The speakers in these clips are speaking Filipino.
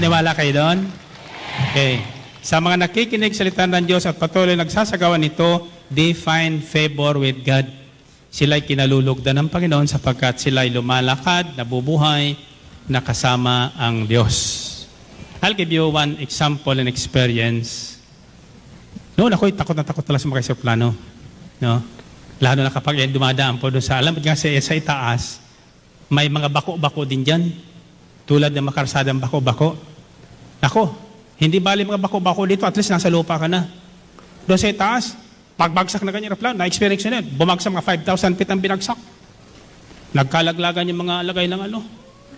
Naniwala kayo doon? Okay. Sa mga nakikinig salita ng Diyos at patuloy nagsasagawa nito, they find favor with God. Sila'y kinalulugdan ng Panginoon sapagkat sila'y lumalakad, nabubuhay, nakasama ang Diyos. I'll give you one example and experience. Noon ako'y takot na talaga sumakay sa plano. No? Lalo na kapag dumadaan po doon sa, alam mo nga sa itaas, may mga bako-bako din dyan. Tulad ng makarsadang bako-bako. Ako, hindi bali mga bako-bako dito, at least nasa lupa ka na. Doon sa itaas, pagbagsak na ganyan aeroplano, na-experience na yun. Bumagsak mga 5,000 feet ang binagsak. Nagkalaglagan yung mga alagay ng ano.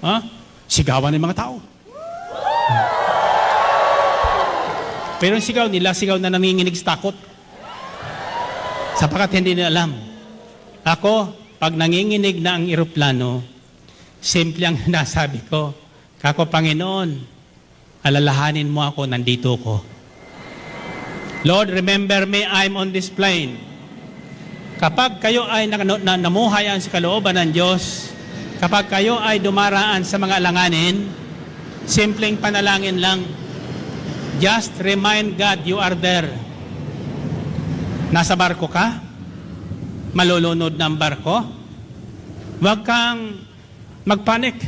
Ha? Sigawan ng mga tao. Pero yung sigaw nila, sigaw na nanginginig sa takot. Sapagkat hindi nila alam. Ako, pag nanginginig na ang eroplano, simple ang nasabi ko, kako Panginoon, alalahanin mo ako, nandito ko. Lord, remember me, I'm on this plane. Kapag kayo ay namuhayan sa kalooban ng Diyos, kapag kayo ay dumaraan sa mga alanganin, simpleng panalangin lang, just remind God you are there. Nasa barko ka? Malulunod na ang barko? Huwag kang magpanik.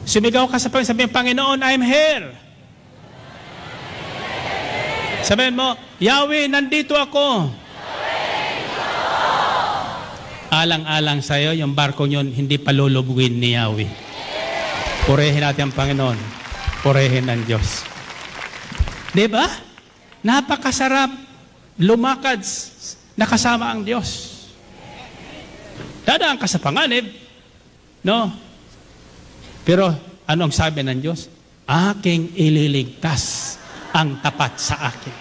Sumigaw ka sa Panginoon, sabihin, Panginoon, I'm here. Sabihin mo, Yahweh, nandito ako. Alang-alang sa'yo, yung barko nyon, hindi palulubugin ni Yahweh. Purihin natin ang Panginoon. Purihin ang Diyos. Diba? Napakasarap lumakad na kasama ang Diyos. Dadaan ka sa panganib, no? Pero anong sabi ng Diyos? Aking ililigtas ang tapat sa akin.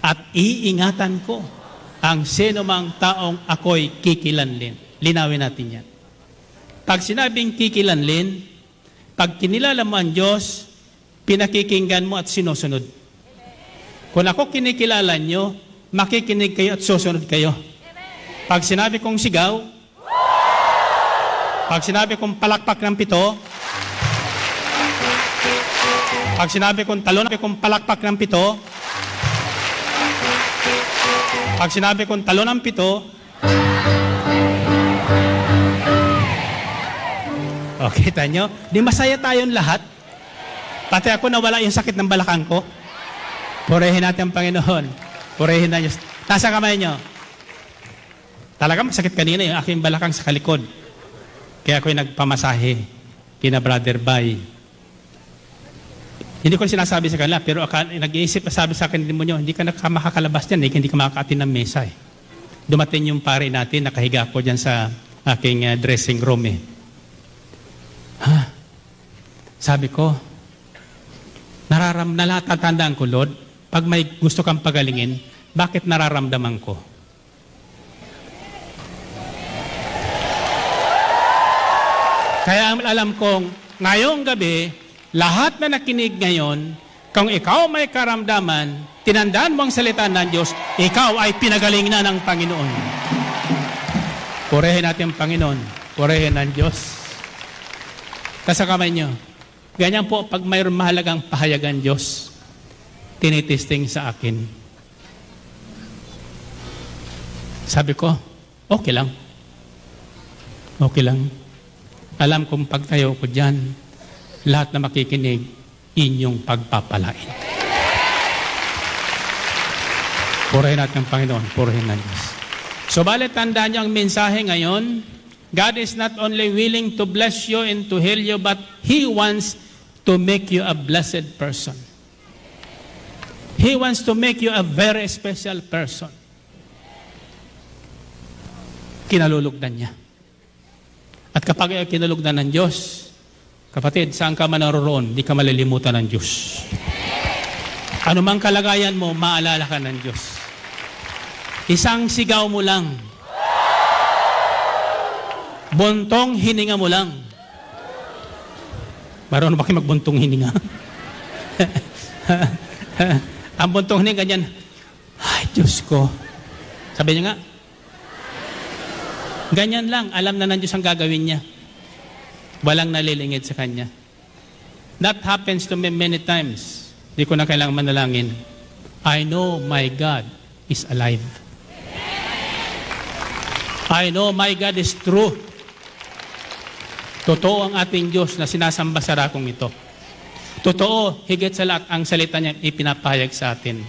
At iingatan ko ang sinumang taong ako'y kikilanlin. Linawin natin yan. Pag sinabing kikilanlin, pag kinilala mo ang Diyos, pinakikinggan mo at sinusunod. Kung ako kinikilala nyo, makikinig kayo at susunod kayo. Pag sinabi kong sigaw, pag sinabi kong palakpak ng pito, pag sinabi kong talon, kung palakpak ng pito, pag sinabi kong talon ng pito, okay, kita nyo? Di masaya tayong lahat. Pati ako nawala yung sakit ng balakang ko. Purihin natin ang Panginoon. Purihin na Diyos. Nasa kamay nyo. Talaga masakit kanina yung aking balakang sa kalikod. Kaya ako'y nagpamasahe kina Brother Bay. Hindi ko sinasabi sa kanila, pero nag-iisip na sabi sa akin, hindi ka makakalabas dyan, hindi ka makakaatin ng mesa. Dumating yung pare natin, nakahiga ko dyan sa aking dressing room. Sabi ko, nalatatandaan ko, Lord, pag may gusto kang pagalingin, bakit nararamdaman ko? Kaya alam kong, ngayong gabi, lahat na nakinig ngayon, kung ikaw may karamdaman, tinandaan mo ang salita ng Diyos, ikaw ay pinagaling na ng Panginoon. Purihin natin ang Panginoon. Purihin ng Diyos. Sa kamay nyo. Ganyan po, pag mayroon mahalagang pahayagan Diyos, tinitesting sa akin. Sabi ko, okay lang. Okay lang. Alam kong pagtayo ko dyan, lahat na makikinig, inyong pagpapalain. Purihin natin ang Panginoon, purihin na Diyos. So, balit tandaan niyo ang mensahe ngayon, God is not only willing to bless you and to heal you, but He wants to make you a blessed person. He wants to make you a very special person. Kinalulugdan niya. At kapag ay kinalugdan ng Diyos, kapatid, saan ka man naroon, di ka malilimutan ng Diyos. Ano mang kalagayan mo, maalala ka ng Diyos. Isang sigaw mo lang. Buntong hininga mo lang. Marunong ba kayo magbuntong hininga? Ang buntong hininga, ganyan, ay, Diyos ko. Sabi niya nga, ganyan lang, alam na ng Diyos ang gagawin niya. Walang nalilingid sa Kanya. That happens to me many times. Hindi ko na kailangang manalangin. I know my God is alive. I know my God is true. Totoo ang ating Diyos na sinasamba sa rakong ito. Totoo, higit sa lahat, ang salita niya ipinapahayag sa atin.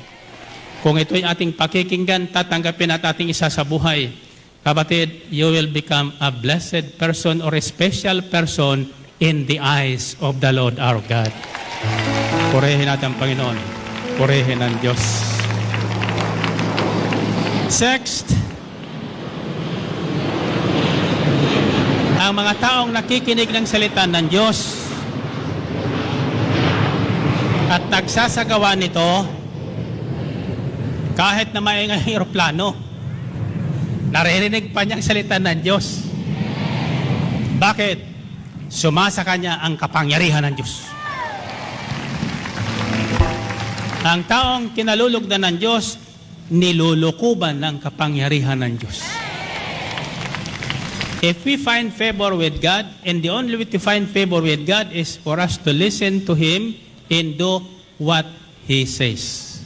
Kung ito'y ating pakikinggan, tatanggapin at ating isa sa buhay, kapatid, you will become a blessed person or a special person in the eyes of the Lord our God. Purihin natin ang Panginoon. Purihin ang Diyos. Sixth, ang mga taong nakikinig ng salita ng Diyos at nagsasagawa nito, kahit na may aeroplano, naririnig pa niya ang salita ng Diyos. Bakit? Sumasa kanya ang kapangyarihan ng Diyos. Ang taong kinalulugdan ng Diyos, nilulukuban ng kapangyarihan ng Diyos. If we find favor with God, and the only way to find favor with God is for us to listen to Him and do what He says.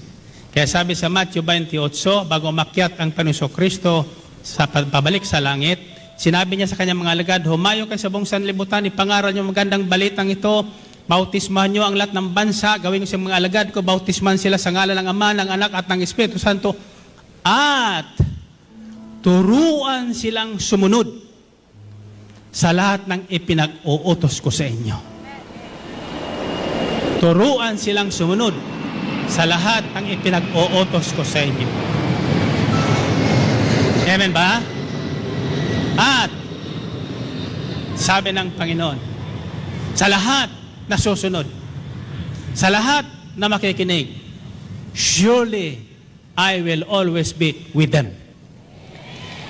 Kaya sabi sa Matthew 28, bago umakyat ang Panginoong Kristo sa pabalik sa langit, sinabi niya sa kanyang mga alagad, humayo kayo sa buong sanlibutan, ipangaral niyo magandang balitang ito, bautismahan niyo ang lahat ng bansa, gawin niyo sa mga alagad ko, bautismahan sila sa ngalan ng Ama, ng Anak at ng Espiritu Santo, at turuan silang sumunod sa lahat ng ipinag-uutos ko sa inyo. Turuan silang sumunod sa lahat ng ipinag-uutos ko sa inyo. Amen ba? At sabi ng Panginoon, sa lahat na susunod, sa lahat na makikinig, surely I will always be with them.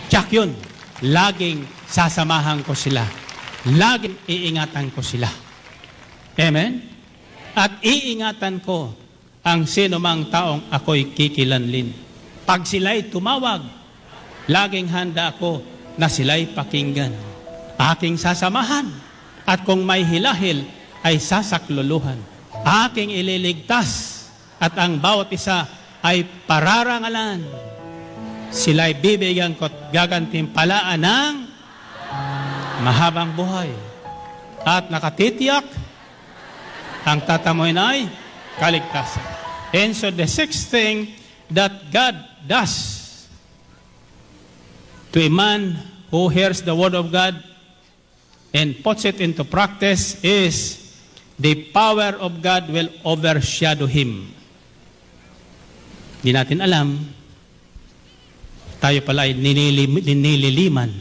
Tiyak yun, laging sasamahan ko sila. Laging iingatan ko sila. Amen? At iingatan ko ang sino mang taong ako'y kikilanlin. Pag sila'y tumawag, laging handa ako na sila'y pakinggan. Aking sasamahan. At kung may hilahil, ay sasakluluhan. Aking ililigtas. At ang bawat isa ay pararangalan. Sila'y bibigyan ko at gagantimpalaan ng mahabang buhay. At nakatitiyak, ang tatamoy na ay kaligtasan. And so the sixth thing that God does to a man who hears the word of God and puts it into practice is the power of God will overshadow him. Hindi natin alam, tayo pala ay ninililiman.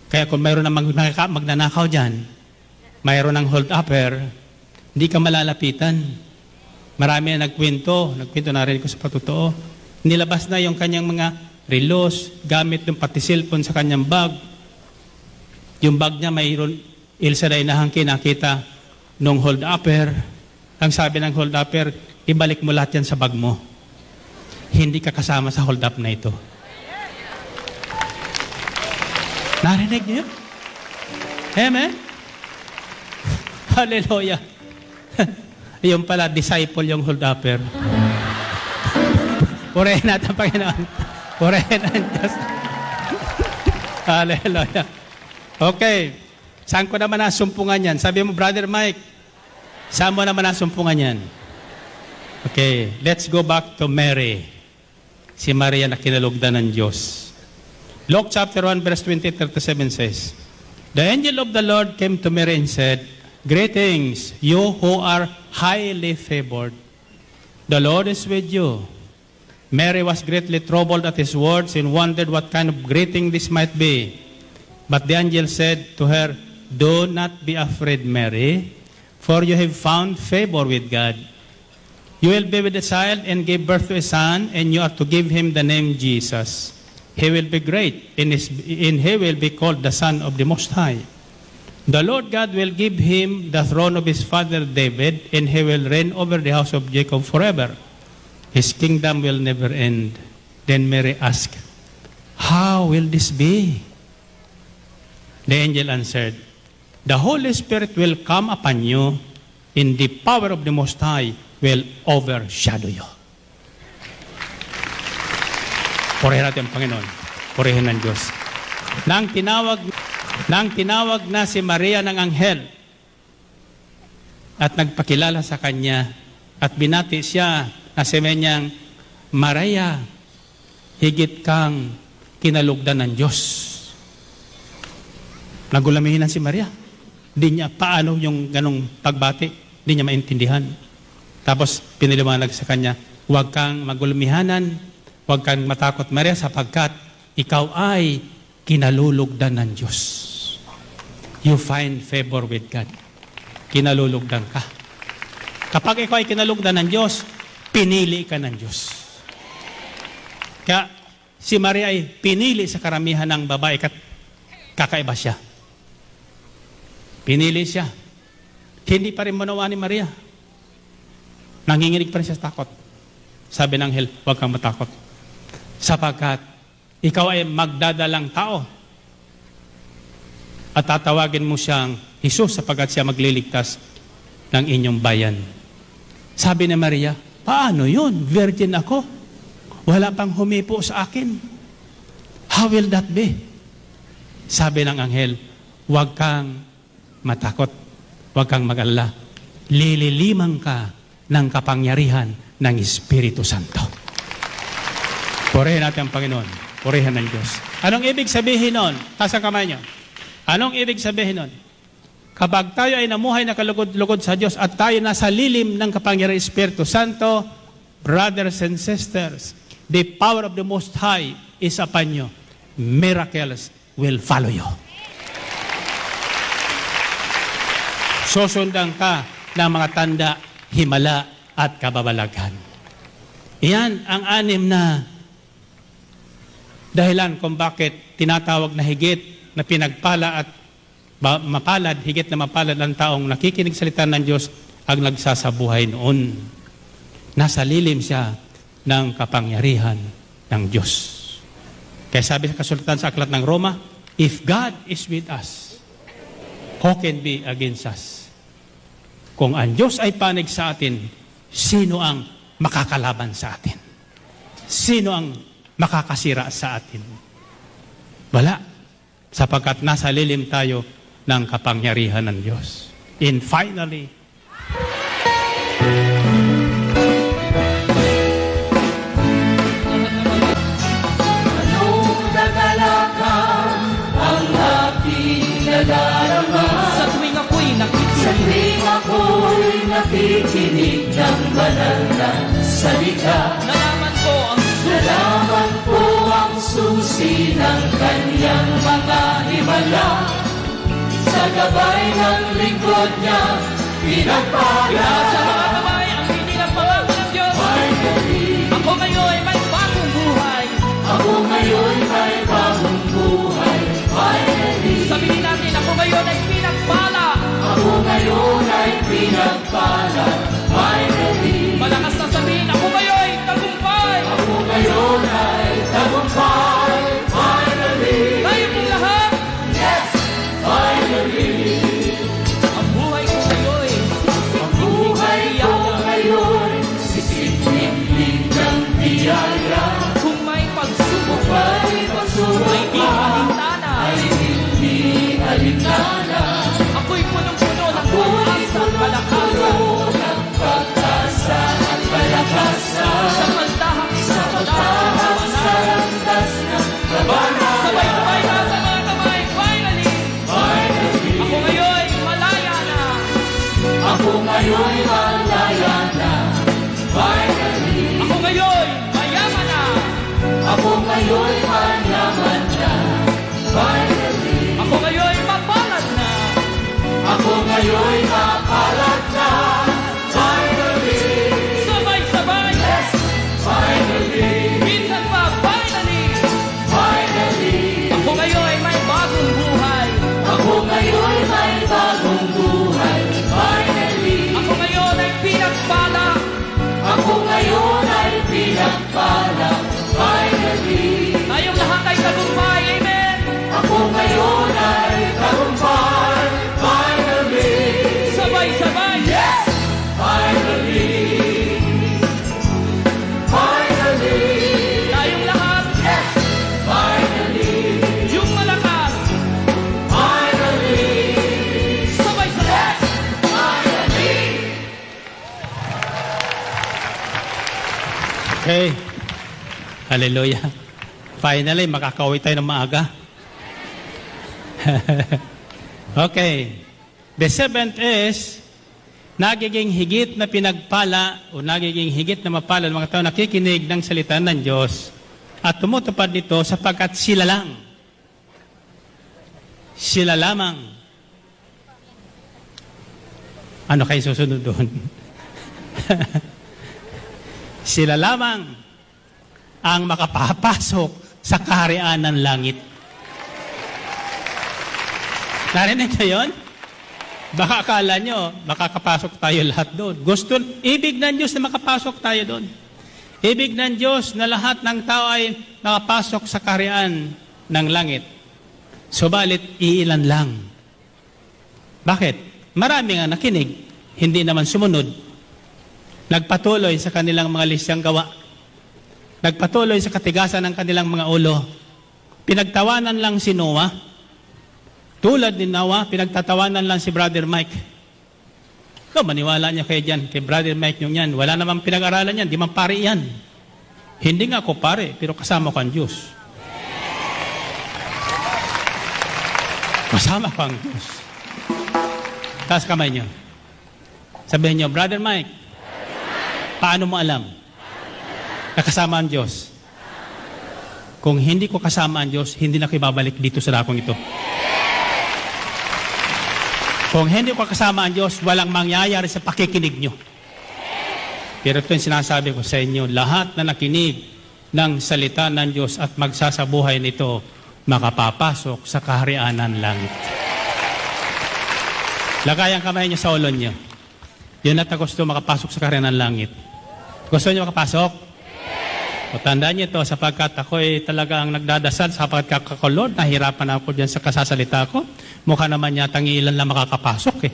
Kaya kung mayroon na magnanakaw dyan, mayroon ng hold-upper, hindi ka malalapitan. Marami na nagkwento narinig ko sa patotoo. Nilabas na yung kanyang mga relos, gamit yung pati cellphone sa kanyang bag. Yung bag niya mayroon, ilsaday na hangkin, nakita nung hold-upper. Ang sabi ng hold-upper, ibalik mo lahat yan sa bag mo. Hindi ka kasama sa hold-up na ito. Narinig niyo? Amen? Hallelujah. Yung pala, disciple yung hold-upper. Purihin natin, Panginoon. Purihin ang Diyos. Hallelujah. Okay. Saan ko naman nasumpungan yan? Sabi mo, Brother Mike, saan mo naman nasumpungan yan? Okay. Let's go back to Mary. Si Maria na kinalugdan ng Diyos. Luke chapter 1 verse 20-37 says, the angel of the Lord came to Mary and said, greetings, you who are highly favored. The Lord is with you. Mary was greatly troubled at his words and wondered what kind of greeting this might be. But the angel said to her, do not be afraid, Mary, for you have found favor with God. You will be with a child and give birth to a son, and you are to give him the name Jesus. He will be great, and he will be called the Son of the Most High. The Lord God will give him the throne of his father David, and he will reign over the house of Jacob forever. His kingdom will never end. Then Mary asked, how will this be? The angel answered, the Holy Spirit will come upon you, in the power of the Most High will overshadow you. Purihin natin ang Panginoon. Purihin ng Diyos. Nang tinawag na si Maria ng anghel at nagpakilala sa kanya at binati siya na sabi niyang, Maria, higit kang kinalugdan ng Diyos. Nagulamihin si Maria. Di niya paano yung ganong pagbati. Di niya maintindihan. Tapos piniliwanag sa kanya, huwag kang magulamihanan, huwag kang matakot Maria sapagkat ikaw ay kinalulugdan ng Diyos. You find favor with God. Kinalulugdan ka. Kapag ikaw ay kinalugdan ng Diyos, pinili ka ng Diyos. Kaya si Maria ay pinili sa karamihan ng babae at kakaiba siya. Pinili siya. Hindi pa rin manawa ni Maria. Nanginginig pa rin siya sa takot. Sabi ng anghel, huwag kang matakot. Sapagkat ikaw ay magdadalang tao. At tatawagin mo siyang Jesus sapagkat siya magliligtas ng inyong bayan. Sabi ni Maria, paano yun? Virgin ako. Wala pang humipo sa akin. How will that be? Sabi ng anghel, huwag kang matakot. Huwag kang mag-alala. Lililimang ka ng kapangyarihan ng Espiritu Santo. Purihin natin ang Panginoon. Purihin ng Diyos. Anong ibig sabihin nun? Taas ang kamay niyo. Anong ibig sabihin nun? Kapag tayo ay namuhay na kalugod-lugod sa Diyos at tayo nasa lilim ng kapangyarihan ng Espiritu Santo, brothers and sisters, the power of the Most High is upon you. Miracles will follow you. Susundan ka ng mga tanda, himala at kababalaghan. Iyan ang 6 na dahilan kung bakit tinatawag na higit na pinagpala at mapalad, higit na mapalad ang taong nakikinig salita ng Diyos ang nagsasabuhay noon. Nasa lilim siya ng kapangyarihan ng Diyos. Kaya sabi sa kasulatan sa aklat ng Roma, if God is with us, who can be against us? Kung ang Diyos ay panig sa atin, sino ang makakalaban sa atin? Sino ang makakasira sa atin? Wala. Sapagkat nasa lilim tayo ng kapangyarihan ng Diyos. And finally, anong nagalakan ang aking nadarama sa tuwing ako'y nakikinig ng banal na salita. Nalaman ko ang susi ng kanyang mga himala. Sa gabay ng lingkod niya, pinagpala. Sa mga kamay ang hindi ng pangako ng Diyos. Ako ngayon may bagong buhay. Ako ngayon may bagong buhay. Sabihin natin, ako ngayon ay pinagpala. Ako ngayon ay pinagpala. Malakas na sabihin, ako ngayon ay tagumpay. Ako ngayon ay tagumpay. Finally. Tayo pong lahat. Yes, finally. Ang buhay ko ngayon. Ang buhay ko ngayon. Sisiklimlim ng biyaya. Kung may pagsubok, may di alintana. Ay hindi alintana. Ako'y punong-puno ng pag-asa at palakasan. Sa pagtahak sa landas ng kabanan. Sabay-sabay na sa mga kamay. Finally. Ako ngayon malaya na. Ako ngayon malaya na. Finally. Ako ngayon mayaman na. Ako ngayon mayaman na. Finally. Ako ngayon mapalad na. Ako ngayon mapalad na. Finally. Sabay-sabay. Yes. Finally. Minsan pa, finally. Finally. Ako ngayon may bagong buhay. Ako ngayon may bagong buhay. Finally. Ako ngayon ay pinagpala. Ako ngayon ay pinagpala. Finally. Tayong lahat ay tagumpay. Amen. Ako ngayon ay tagumpay. Finally. Sabay-sabay. Yes. Okay. Hallelujah. Finally, makakauwi tayo ng maaga. Okay. The seventh is, nagiging higit na pinagpala o nagiging higit na mapala ng mga tao nakikinig ng salita ng Diyos at tumutupad nito sapagkat sila lang. Sila lamang. Ano kayo susunod doon? Sila lamang ang makapapasok sa kaharian ng langit. Narinig niyo yun? Baka akala nyo, makakapasok tayo lahat doon. Ibig ng Diyos na makapasok tayo doon. Ibig ng Diyos na lahat ng tao ay nakapasok sa kaharian ng langit. Subalit, iilan lang. Bakit? Marami nga nakinig, hindi naman sumunod. Nagpatuloy sa kanilang mga lisyang gawa. Nagpatuloy sa katigasan ng kanilang mga ulo. Pinagtawanan lang si Noah. Tulad ni Noah, pinagtatawanan lang si Brother Mike. Maniwala niya kayo dyan, kay Brother Mike yung yan. Wala namang pinag-aralan yan, di man pare yan. Hindi nga ako pare, pero kasama ko ang Diyos. Kasama ko ang Diyos. Taas kamay niyo. Sabihin niyo, Brother Mike, paano mo alam na kasama ang Diyos? Kung hindi ko kasama ang Diyos, hindi na ko ibabalik dito sa dakong ito. Kung hindi ko kasama ang Diyos, walang mangyayari sa pakikinig nyo. Pero ito yung sinasabi ko sa inyo, lahat na nakinig ng salita ng Diyos at magsasabuhay nito, makapapasok sa kaharian ng langit. Lagay ang kamay nyo sa ulo nyo. Yun at gusto makapasok sa kaharian ng langit. Gusto nyo makapasok? O tandaan nyo ito, sapagkat ako ay talagang nagdadasal, sapagkat ako, Lord, nahirapan ako dyan sa kasasalita ko. Mukha naman yata ilan lang makakapasok eh.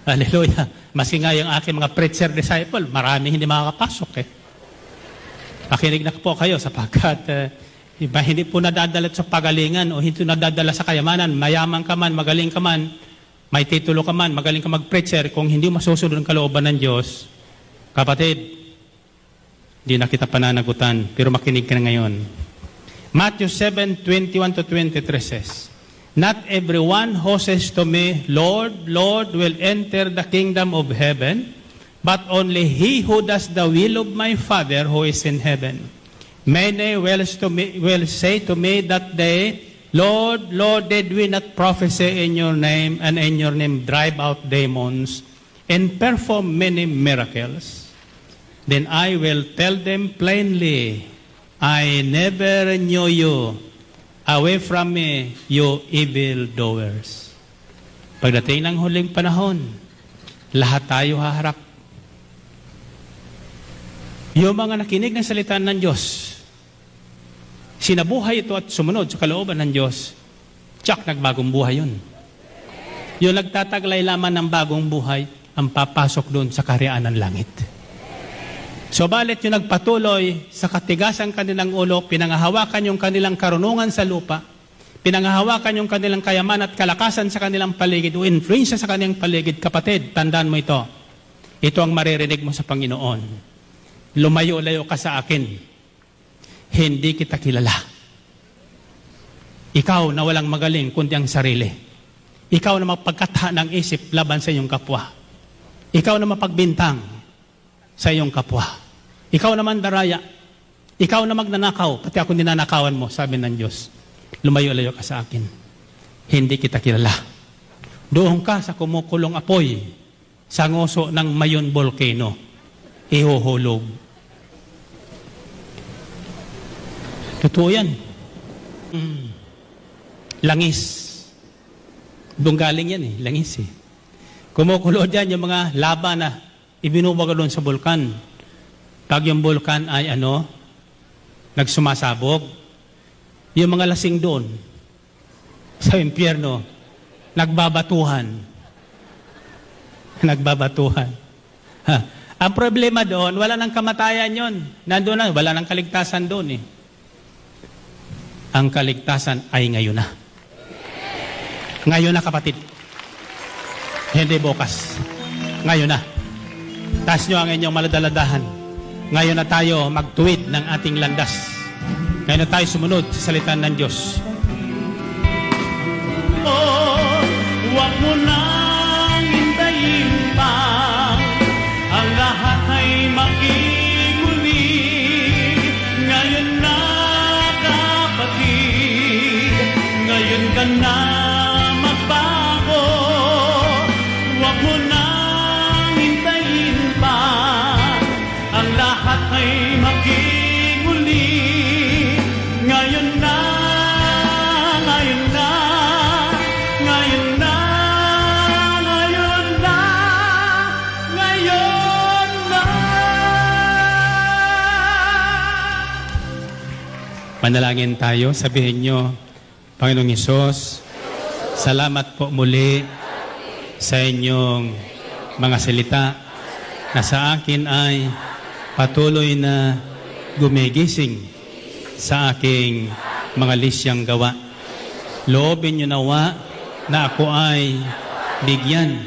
Hallelujah. Maski nga yung aking mga preacher disciple, marami hindi makakapasok eh. Pakinig na po kayo sapagkat iba, hindi po nadadala sa pagalingan o hindi nadadala sa kayamanan. Mayaman ka man, magaling ka man, may titulo ka man, magaling ka mag-preacher, kung hindi masusunod ang kalooban ng Diyos, kapatid, hindi na kita pananagutan, pero makinig ka na ngayon. Matthew 7:21-23 says, Not everyone who says to me, Lord, Lord, will enter the kingdom of heaven, but only he who does the will of my Father who is in heaven. Many will say to me that day, Lord, Lord, did we not prophesy in your name, and in your name drive out demons, and perform many miracles? Then I will tell them plainly, I never knew you. Away from me, you evildoers. Pagdating ng huling panahon, lahat tayo haharap. Yung mga nakinig ng salita ng Diyos, sinabuhay ito at sumunod sa kalooban ng Diyos, tsak, nagbagong buhay yun. Yung nagtataglay lamang ng bagong buhay, ang papasok doon sa kaharian ng langit. So balit yung nagpatuloy sa katigasan kanilang ulo, pinangahawakan yung kanilang karunungan sa lupa, pinangahawakan yung kanilang kayaman at kalakasan sa kanilang paligid, o influensya sa kanilang paligid, kapatid, tandaan mo ito. Ito ang maririnig mo sa Panginoon. Lumayo-layo ka sa akin. Hindi kita kilala. Ikaw na walang magaling kundi ang sarili. Ikaw na mapagkatha ng isip laban sa iyong kapwa. Ikaw na mapagbintang sa iyong kapwa. Ikaw naman daraya. Ikaw na magnanakaw, pati ako ninanakawan mo, sabi ng Diyos. Lumayo-layo ka sa akin. Hindi kita kilala. Doon ka sa kumukulong apoy, sa ngoso ng Mayon Volcano. Ihuhulog. Totoo yan. Langis. Doon galing yan eh, langis eh. Kumukulo dyan yung mga lava na ibinubaga doon sa bulkan. Pag yung bulkan ay nagsumasabog, yung mga lasing doon sa impyerno, nagbabatuhan. Nagbabatuhan. Ha. Ang problema doon, wala nang kamatayan yon. Nandun na, wala nang kaligtasan doon eh. Ang kaligtasan ay ngayon na. Ngayon na, kapatid. Hindi bukas. Ngayon na. Taas nyo ang inyong maladaladahan. ngayon na tayo magtuwid ng ating landas. Ngayon na tayo sumunod sa salita ng Diyos. Huwag mo nang hintayin pa, ang lahat ay makikuli. Ngayon na kapatid, ngayon ka na magbago. Huwag mo nang hintayin pa, ang lahat ay makikuli. Ngayon na, ngayon na, ngayon na, ngayon na, ngayon na. Manalangin tayo, sabihin nyo, Panginoong Hesus, salamat po muli sa inyong mga salita na sa akin ay patuloy na gumigising sa aking mga lisyang gawa. Loobin niyo nawa na ako ay bigyan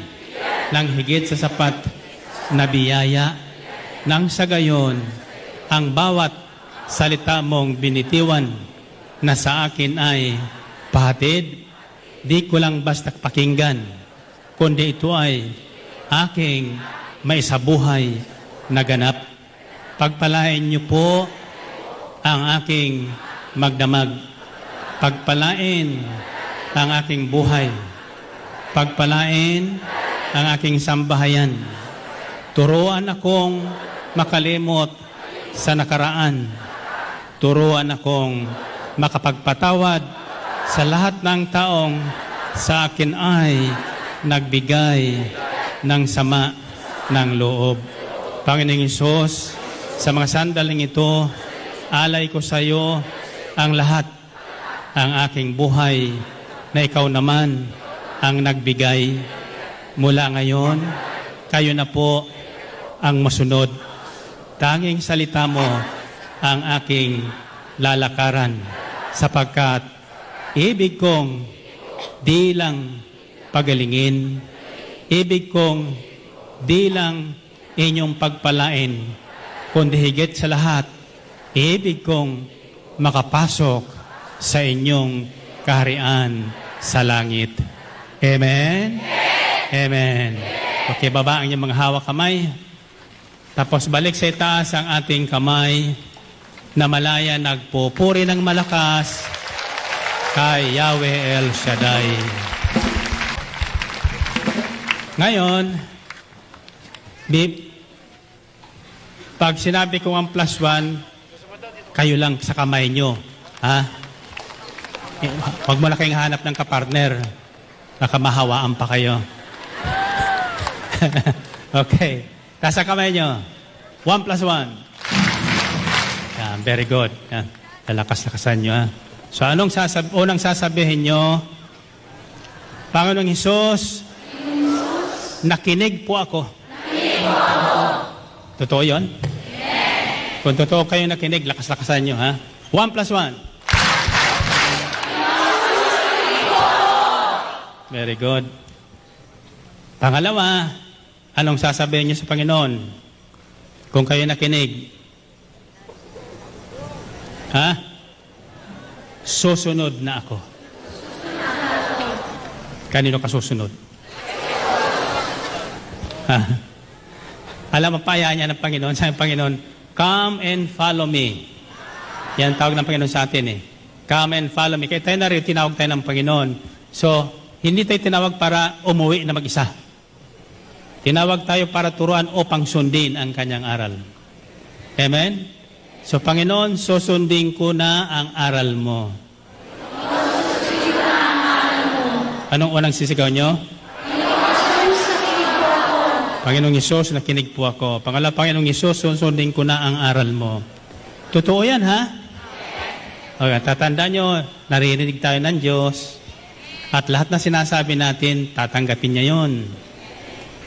ng higit sa sapat na biyaya nang sa gayon ang bawat salita mong binitiwan na sa akin ay pahatid, di ko lang basta pakinggan, kundi ito ay aking maisabuhay na ganap. Pagpalain niyo po ang aking magdamag. Pagpalain ang aking buhay. Pagpalain ang aking sambahayan. Turuan akong makalimot sa nakaraan. Turuan akong makapagpatawad sa lahat ng taong sa akin ay nagbigay ng sama ng loob. Panginoong Hesus, sa mga sandaling ito, alay ko sa iyo ang lahat, ang aking buhay, na ikaw naman ang nagbigay. Mula ngayon, kayo na po ang masunod. Tanging salita mo ang aking lalakaran, sapagkat ibig kong di lang pagalingin, ibig kong di lang inyong pagpalain, kundi higit sa lahat, ibig kong makapasok sa inyong kaharian sa langit. Amen? Amen. Okay, baba ang inyong mga hawak kamay. Tapos balik sa itaas ang ating kamay na malaya nagpupuri ng malakas kay Yahweh El Shaddai. Ngayon, pag sinabi ko ang +1, kayo lang sa kamay nyo. Ha? Huwag mo na kayong hanap ng kapartner. Nakamahawaan pa kayo. Okay. Nasa kamay nyo. 1 + 1. Yan, very good. Yan. Lalakas-lakasan nyo. Ha? So, anong unang sasabihin nyo? Panginoong Hesus, nakinig po ako. Nakinig po ako. Totoo yun? Yes. Kung totoo kayo nakinig, lakas-lakasan nyo, ha? 1 + 1. Very good. Pangalawa, anong sasabihin nyo sa Panginoon? Kung kayo nakinig. Ha? Susunod na ako. Kanino ka susunod? Ha? Alam mo, paya niya ng Panginoon. Sabi ng Panginoon, come and follow me. Yan tawag ng Panginoon sa atin eh. Come and follow me. Kaya tayo na rin, tinawag tayo ng Panginoon. So, hindi tayo tinawag para umuwi na mag-isa. Tinawag tayo para turuan o pangsundin ang kanyang aral. Amen? So, Panginoon, susundin ko na ang aral mo. Anong unang sisigaw nyo? Panginoong Hesus, nakinig po ako. Pangalawa, Panginoong Hesus, susundin ko na ang aral mo. Totoo yan, ha? Okay, tatandaan nyo, naririnig tayo ng Diyos. At lahat na sinasabi natin, tatanggapin niya yon.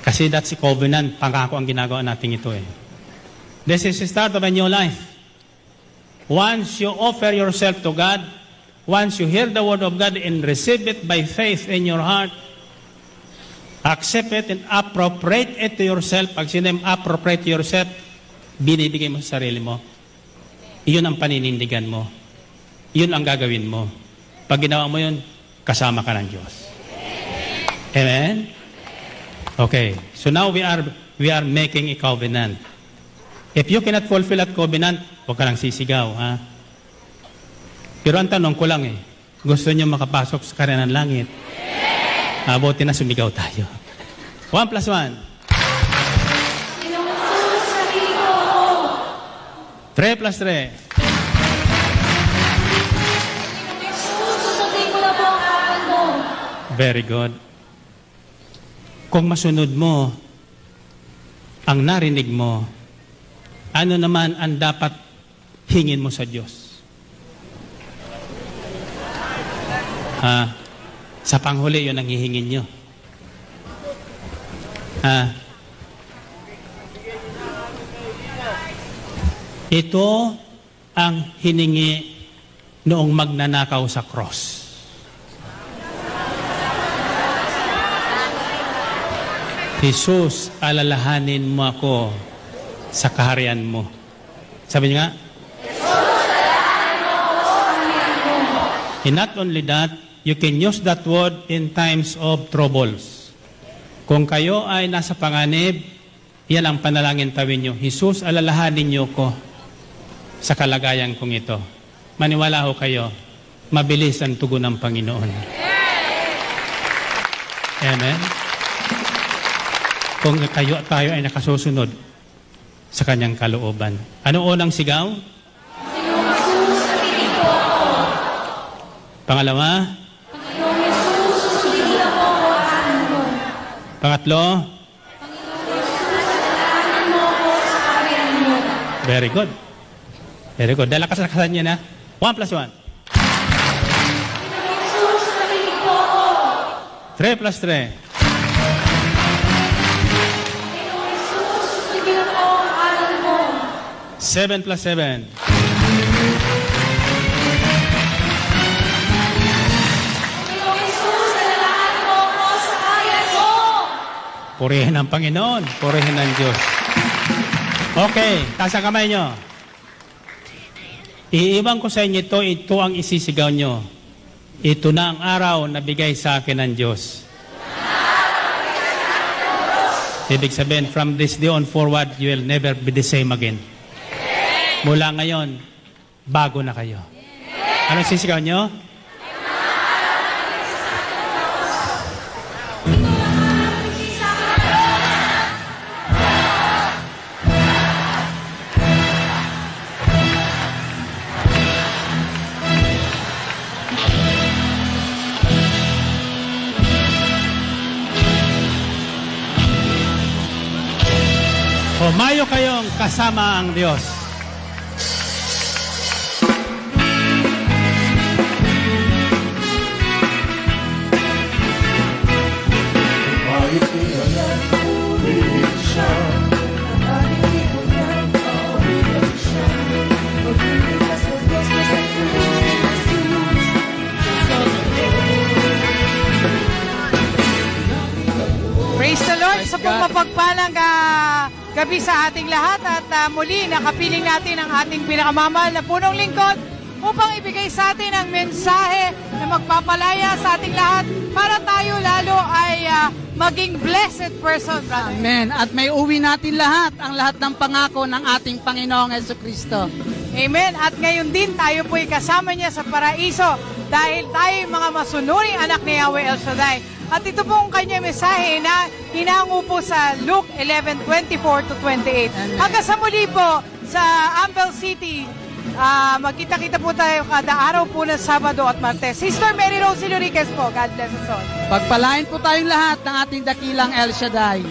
Kasi that's a covenant. Pangako ang ginagawa natin ito eh. This is the start of a new life. Once you offer yourself to God, once you hear the word of God and receive it by faith in your heart, accept it and appropriate it to yourself. Pag sinabi appropriate to yourself, binibigay mo sa sarili mo, iyon ang paninindigan mo. Iyon ang gagawin mo. Pag ginawa mo yun, kasama ka ng Diyos. Amen? Okay. So now we are making a covenant. If you cannot fulfill that covenant, huwag ka lang sisigaw, ha? Pero ang tanong ko lang gusto nyo makapasok sa karya ng langit? Mabuti na sumigaw tayo. 1 plus 1. 3 plus 3. Very good. Kung masunod mo ang narinig mo, ano naman ang dapat hingin mo sa Diyos? Sa panghuli, yun ang hihingin nyo. Ito ang hiningi noong magnanakaw sa cross. Jesus, alalahanin mo ako sa kaharian mo. Sabi niya nga, Jesus, alalahanin mo ako sa kaharian mo. And not only that, you can use that word in times of troubles. Kung kayo ay nasa panganib, yan ang panalangin tawin nyo. Jesus, alalahanin niyo ko sa kalagayan kong ito. Maniwala ho kayo, mabilis ang tugon ng Panginoon. Amen? Kung tayo ay nakasusunod sa kanyang kalooban. Ano unang sigaw? Panginoong Jesus, nakinig po ako. Pangalawa? Panginoong Jesus, susundin ako ang aral mo. Pangatlo? Panginoong Jesus, alalahanin mo ako sa kaharian mo. Very good. Very good. Dahil lakas-lakasan niya na. 1 plus 1. Panginoong Jesus, nakinig po ako. 3 plus 3. 7 plus 7. Panginoong Jesus, alalahanin mo ako sa kaharian mo. Purihin ang Panginoon. Purihin ang Diyos. Okay, taas ang kamay nyo. Iiwan ko sa inyo ito ang isisigaw nyo. Ito na ang araw na bigay sa akin ng Diyos. Ibig sabihin, from this day on forward, you will never be the same again. Mula ngayon, bago na kayo. Anong sisigaw nyo? Humayo kayong kasama ang Diyos. Praise the Lord sa pagpapagpalang gabi sa ating lahat at muli nakapiling natin ang ating pinakamamahal na punong lingkod upang ibigay sa atin ang mensahe na magpapalaya sa ating lahat para tayo lalo ay maging blessed person, brother. Amen. At may uwi natin lahat ang lahat ng pangako ng ating Panginoong Jesucristo. Amen. At ngayon din tayo po'y kasama niya sa paraiso dahil tayo mga masunuring anak ni Yahweh El Shaddai. At ito pong kanyang mensahe na hinango po sa Luke 11:24-28. Hanggang sa muli po sa Ampel City, magkita-kita po tayo kada araw po ng Sabado at Martes. Sister Mary Rose Enriquez po. God bless us all. Pagpalain po tayong lahat ng ating dakilang El Shaddai.